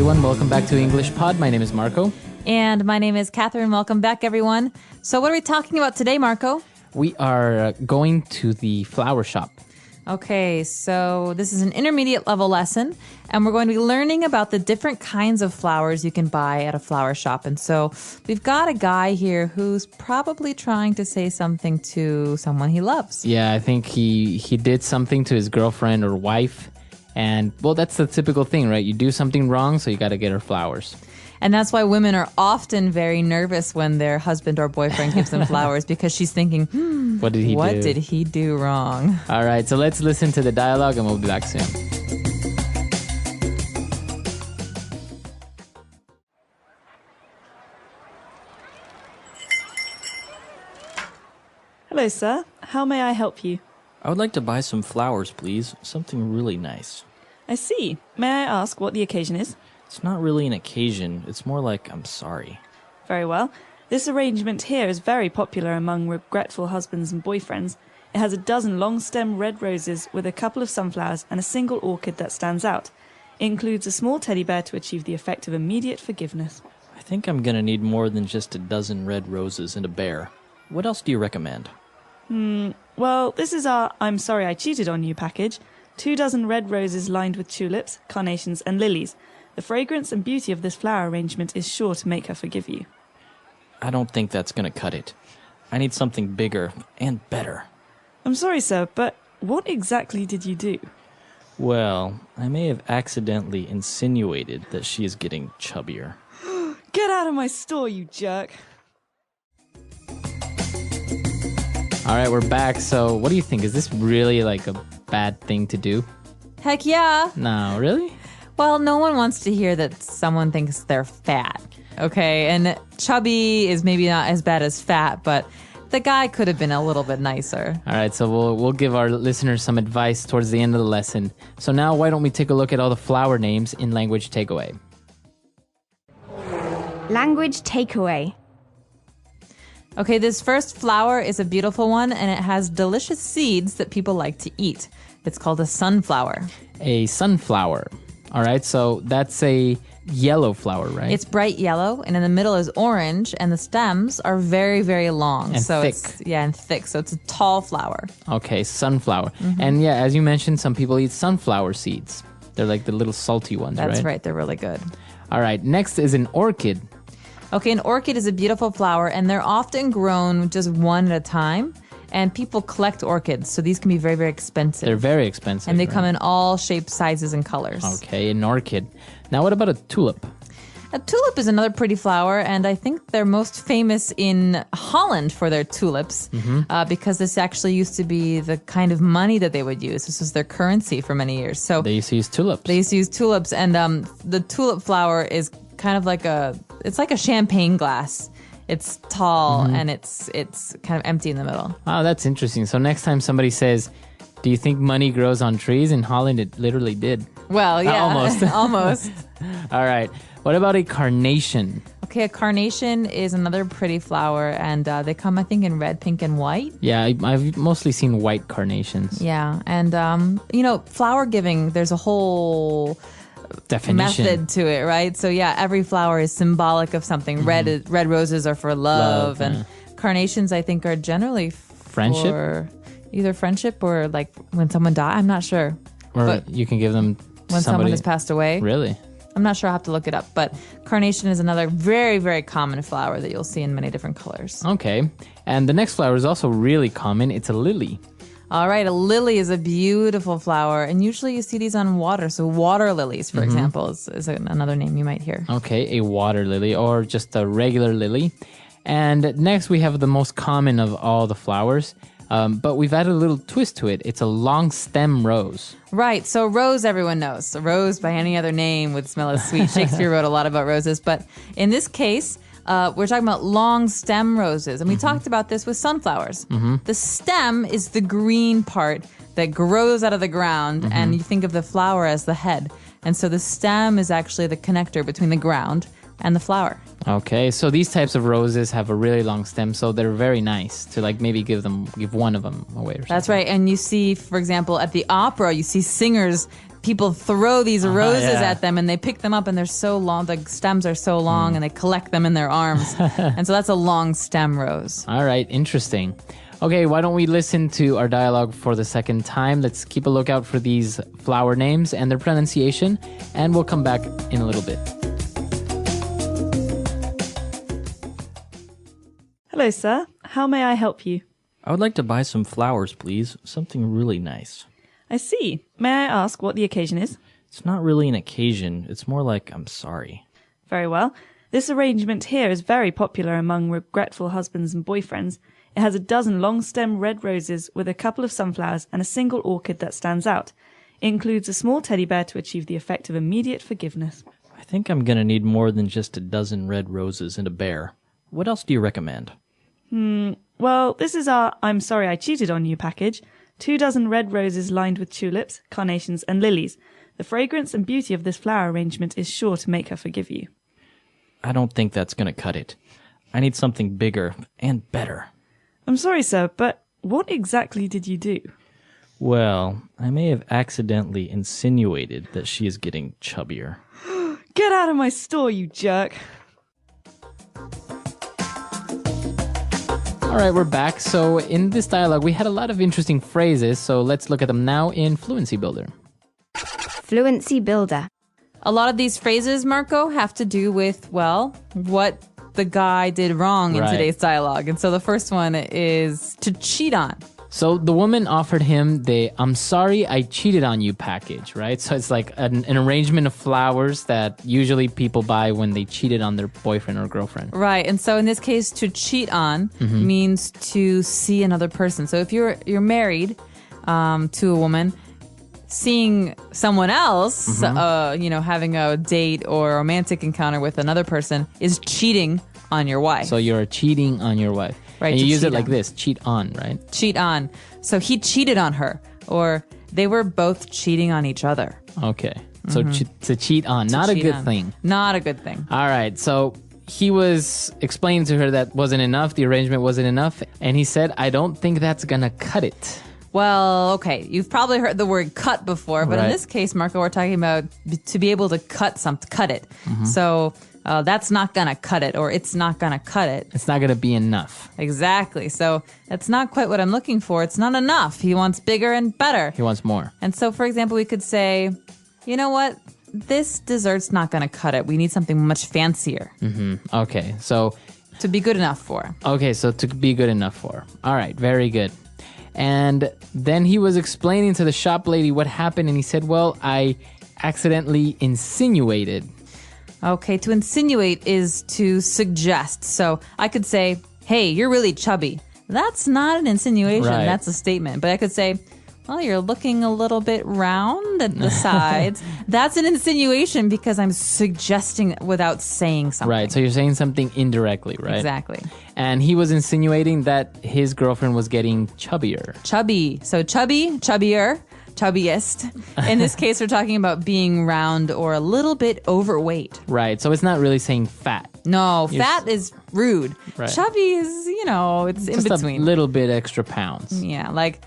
everyone. Welcome back to English Pod. My name is Marco. And my name is Catherine. Welcome back, everyone. So what are we talking about today, Marco? We are going to the flower shop. Okay, so this is an intermediate level lesson, and we're going to be learning about the different kinds of flowers you can buy at a flower shop. And so we've got a guy here who's probably trying to say something to someone he loves. Yeah, I think he did something to his girlfriend or wife. And, well, that's the typical thing, right? You do something wrong, so you got to get her flowers. And that's why women are often very nervous when their husband or boyfriend gives them flowers, because she's thinking, what did he do wrong? All right, so let's listen to the dialogue and we'll be back soon. Hello, sir. How may I help you? I would like to buy some flowers, please. Something really nice. I see. May I ask what the occasion is? It's not really an occasion. It's more like I'm sorry. Very well. This arrangement here is very popular among regretful husbands and boyfriends. It has a dozen long-stem red roses with a couple of sunflowers and a single orchid that stands out. It includes a small teddy bear to achieve the effect of immediate forgiveness. I think I'm gonna need more than just a dozen red roses and a bear. What else do you recommend? Well, this is our I'm sorry I cheated on you package. 2 dozen red roses lined with tulips, carnations and lilies. The fragrance and beauty of this flower arrangement is sure to make her forgive you. I don't think that's gonna cut it. I need something bigger and better. I'm sorry, sir, but what exactly did you do? Well, I may have accidentally insinuated that she is getting chubbier. Get out of my store, you jerk! All right, we're back. So what do you think? Is this really like a bad thing to do? Heck yeah. No, really? Well, no one wants to hear that someone thinks they're fat, okay? And chubby is maybe not as bad as fat, but the guy could have been a little bit nicer. All right, so we'll give our listeners some advice towards the end of the lesson. So now why don't we take a look at all the flower names in Language Takeaway? Language takeaway. Okay, this first flower is a beautiful one, and it has delicious seeds that people like to eat. It's called a sunflower. A sunflower. All right, so that's a yellow flower, right? It's bright yellow, and in the middle is orange, and the stems are very, very long. And so thick. And thick. So it's a tall flower. Okay, sunflower. And yeah, as you mentioned, some people eat sunflower seeds. They're like the little salty ones, right? That's right. They're really good. All right, next is an orchid. Okay, an orchid is a beautiful flower, and they're often grown just one at a time. And people collect orchids, so these can be very, very expensive. They're very expensive. And they right? come in all shapes, sizes, and colors. Okay, an orchid. Now what about a tulip? A tulip is another pretty flower, and I think they're most famous in Holland for their tulips, because this actually used to be the kind of money that they would use. This was their currency for many years. So They used to use tulips. they used to use tulips, and the tulip flower is kind of like it's like a champagne glass. It's tall and it's kind of empty in the middle. Oh, that's interesting. So next time somebody says, do you think money grows on trees? In Holland, it literally did. Well, yeah, Almost. almost. All right. What about a carnation? Okay, a carnation is another pretty flower, and they come, I think, in red, pink, and white. Yeah, I've mostly seen white carnations. Yeah, and flower giving, there's a whole Definition. method to it, right? So yeah, every flower is symbolic of something. Red roses are for love, and carnations, I think, are generally Friendship? for either friendship or like when someone dies. I'm not sure. Or But you can give them when someone has passed away. Really? I'm not sure. I'll have to look it up. But carnation is another very, very common flower that you'll see in many different colors. Okay. And the next flower is also really common. It's a lily. All right, a lily is a beautiful flower, and usually you see these on water. So water lilies, for example, is another name you might hear. Okay, a water lily or just a regular lily. And next we have the most common of all the flowers, but we've added a little twist to it. It's a long stem rose. Right, so rose everyone knows. A rose by any other name would smell as sweet. Shakespeare wrote a lot about roses, but in this case, we're talking about long stem roses. And we talked about this with sunflowers. The stem is the green part that grows out of the ground, and you think of the flower as the head. And so the stem is actually the connector between the ground, and the flower. Okay, so these types of roses have a really long stem, so they're very nice to like maybe give one of them away or something. That's right. And you see, for example, at the opera, you see singers, people throw these roses yeah. at them and they pick them up and they're so long, the stems are so long and they collect them in their arms. And so that's a long stem rose. All right, interesting. Okay, why don't we listen to our dialogue for the second time? Let's keep a lookout for these flower names and their pronunciation, and we'll come back in a little bit. Hello, sir. How may I help you? I would like to buy some flowers, please. Something really nice. I see. May I ask what the occasion is? It's not really an occasion. It's more like I'm sorry. Very well. This arrangement here is very popular among regretful husbands and boyfriends. It has a dozen long-stem red roses with a couple of sunflowers and a single orchid that stands out. It includes a small teddy bear to achieve the effect of immediate forgiveness. I think I'm gonna need more than just a dozen red roses and a bear. What else do you recommend? Well, this is our I'm sorry I cheated on you package. 2 dozen red roses lined with tulips, carnations and lilies. The fragrance and beauty of this flower arrangement is sure to make her forgive you. I don't think that's gonna cut it. I need something bigger and better. I'm sorry, sir, but what exactly did you do? Well, I may have accidentally insinuated that she is getting chubbier. Get out of my store, you jerk. All right, we're back. So in this dialogue, we had a lot of interesting phrases, so let's look at them now in Fluency Builder. Fluency Builder. A lot of these phrases, Marco, have to do with, well, what the guy did wrong in Right. today's dialogue. And so the first one is to cheat on. So the woman offered him the I'm sorry I cheated on you package, right? So it's like an arrangement of flowers that usually people buy when they cheated on their boyfriend or girlfriend. Right. And so in this case, to cheat on means to see another person. So if you're married to a woman, seeing someone else, having a date or a romantic encounter with another person is cheating on your wife. So you're cheating on your wife. Right, And you to use it cheat like on. this, cheat on, right? Cheat on. So he cheated on her, or they were both cheating on each other. Okay. So to cheat on, not a Cheat good on. thing. Not a good thing. All right. So he was explaining to her that wasn't enough. The arrangement wasn't enough. And he said, I don't think that's going to cut it. Well, okay. You've probably heard the word cut before, but in Right. this case, Marco, we're talking about to be able to cut it. So that's not going to cut it, or it's not going to cut it. It's not going to be enough. Exactly. So that's not quite what I'm looking for. It's not enough. He wants bigger and better. He wants more. And so, for example, we could say, you know what? This dessert's not going to cut it. We need something much fancier Okay. So to be good enough for. Okay, so to be good enough for. All right, very good. And then he was explaining to the shop lady what happened, and he said, well, I accidentally insinuated. Okay, to insinuate is to suggest. So I could say, hey, you're really chubby. That's not an insinuation, Right. that's a statement. But I could say, well, you're looking a little bit round at the sides. That's an insinuation because I'm suggesting without saying something. Right, so you're saying something indirectly, right? Exactly. And he was insinuating that his girlfriend was getting chubbier. Chubby. So chubby, chubbier, chubbiest. In this case, we're talking about being round or a little bit overweight. Right, so it's not really saying fat. No, fat is rude. Right. Chubby is, it's in Just between. a little bit extra pounds. Yeah, like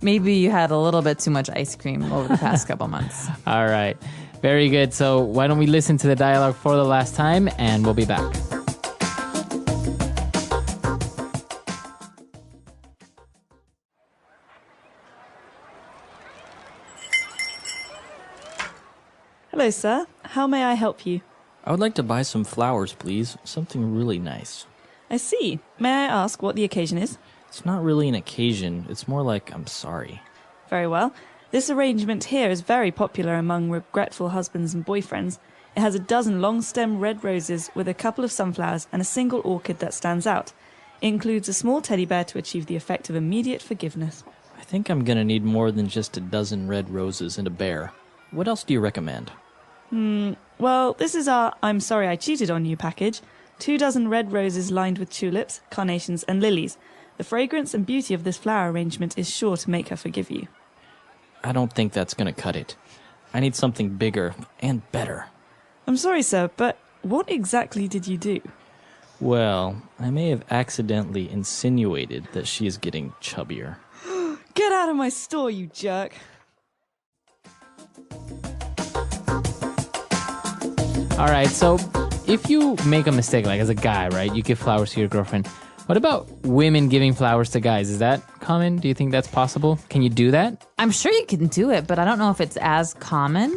maybe you had a little bit too much ice cream over the past couple months. All right, very good. So why don't we listen to the dialogue for the last time, and we'll be back. Hello, sir. How may I help you? I would like to buy some flowers, please. Something really nice. I see. May I ask what the occasion is? It's not really an occasion. It's more like I'm sorry. Very well. This arrangement here is very popular among regretful husbands and boyfriends. It has a dozen long-stem red roses with a couple of sunflowers and a single orchid that stands out. It includes a small teddy bear to achieve the effect of immediate forgiveness. I think I'm gonna need more than just a dozen red roses and a bear. What else do you recommend? Well, this is our I'm sorry I cheated on you package. 2 dozen red roses lined with tulips, carnations and lilies. The fragrance and beauty of this flower arrangement is sure to make her forgive you. I don't think that's gonna cut it. I need something bigger and better. I'm sorry, sir, but What exactly did you do? Well, I may have accidentally insinuated that she is getting chubbier. Get out of my store, you jerk. All right, so if you make a mistake, like as a guy, right, you give flowers to your girlfriend. What about women giving flowers to guys? Is that common? Do you think that's possible? Can you do that? I'm sure you can do it, but I don't know if it's as common.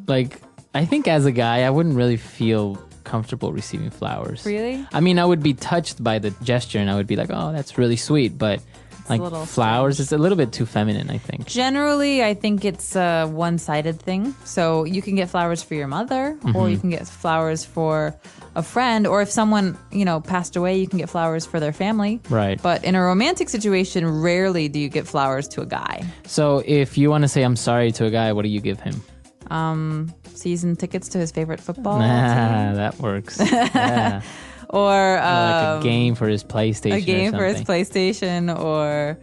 Like, I think as a guy, I wouldn't really feel comfortable receiving flowers. Really? I mean, I would be touched by the gesture and I would be like, oh, that's really sweet. But like a little flowers, it's a little bit too feminine, I think. Generally, I think it's a one-sided thing. So you can get flowers for your mother, or you can get flowers for a friend, or if someone, passed away, you can get flowers for their family. Right. But in a romantic situation, rarely do you get flowers to a guy. So if you want to say I'm sorry to a guy, what do you give him? Season tickets to his favorite football team. That works. Yeah. Or Like a game for his PlayStation. a game or for his something. PlayStation, or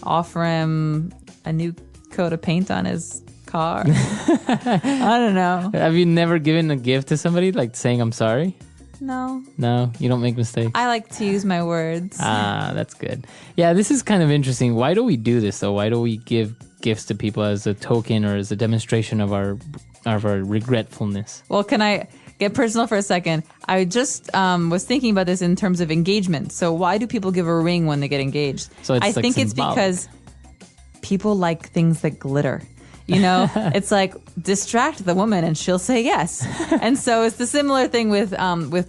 offer him a new coat of paint on his car. I don't know. Have you never given a gift to somebody, like saying I'm sorry? No, No, you don't make mistakes. I like to use my words. That's good. Yeah, this is kind of interesting. Why do we do this though? Why do we give gifts to people as a token or as a demonstration of our regretfulness? Well, can I get personal for a second? I just was thinking about this in terms of engagement. So why do people give a ring when they get engaged? So it's I like think it's symbolic. because people like things that glitter. It's like distract the woman and she'll say yes. And so it's the similar thing with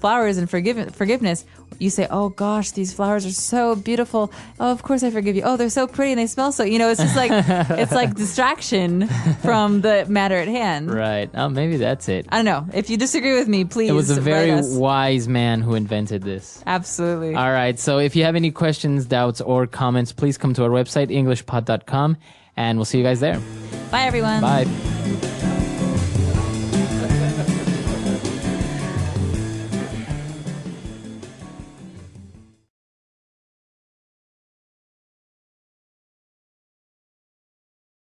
flowers and forgiveness. You say, oh gosh, these flowers are so beautiful. Oh, of course I forgive you. Oh, they're so pretty and they smell so, it's just like, it's like distraction from the matter at hand. Right. Oh, maybe that's it. I don't know. If you disagree with me, please It was a very write us. wise man who invented this. Absolutely. All right. So if you have any questions, doubts, or comments, please come to our website, englishpod.com, and we'll see you guys there. Bye, everyone. Bye.